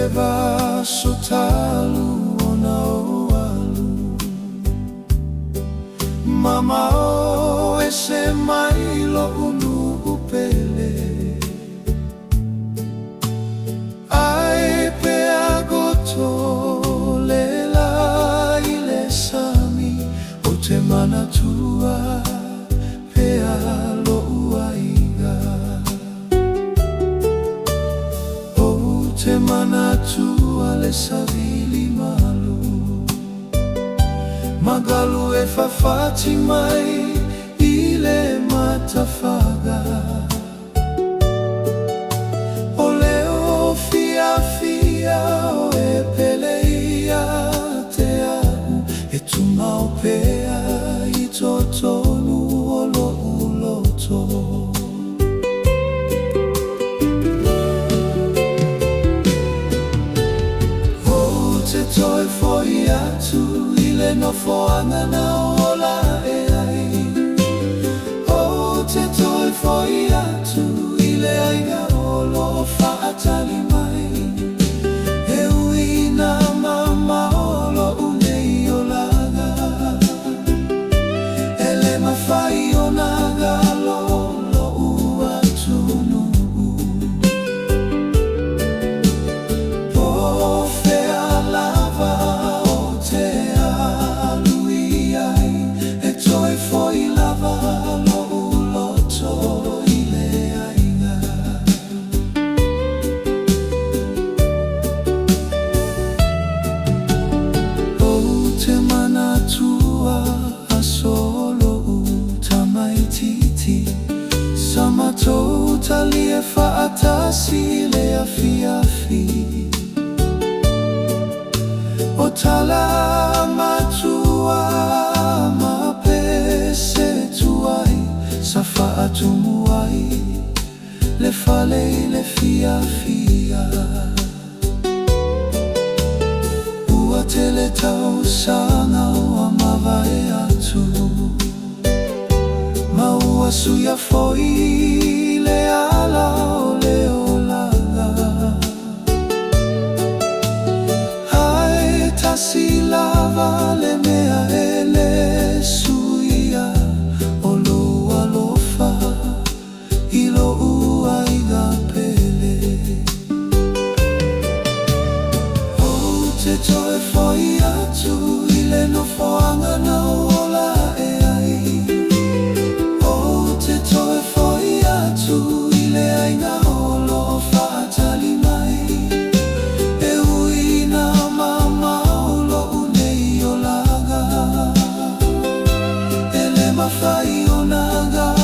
Tauveve Suafo'a Mama o ese mailo unu upele Ai pe agoto lela ile sami o te manatua pe alo uaiga o te manatua le savili malu Magalu e fafati mai i le matafaga O leo fia fia o e peleia te au E tu maupea i totonu o lo uloto Oute Toe Foi Atu no foanga na ola e ai Oute Toe Foi Atu ile aiga olo faatali mai E uina mama olo unei olaga Ele mawhai o naga lo uatunu Po fea lava Toi foi lava lo uloto i le aiga O te manatua a solo tamaititi Samatou talia faatasi le afi O tala matua Safa atu muai le fale le fia fia Ua tele tau sanga ua mawai atu Maua suia foi le ala o le olaga Ai tasi lava le mea e le suia Ilo uaiga pele Oute Toe Foi Atu ile no foanga na ola e ai Oute Toe Foi Atu ile aiga olo faatali mai E uina mama olo unei olaga Ele mawhai o naga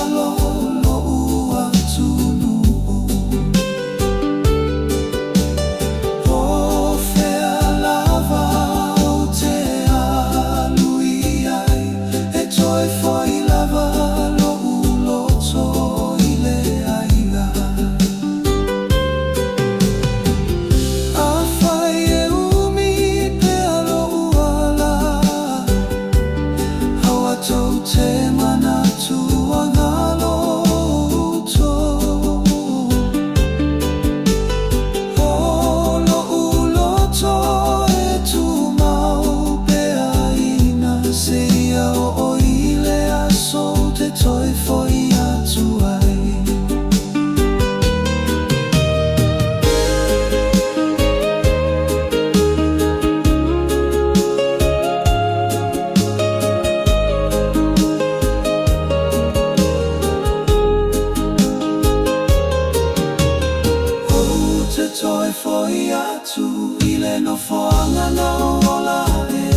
Toi foi atu ai Oute Toe Foi Atu ile no foanga na ola e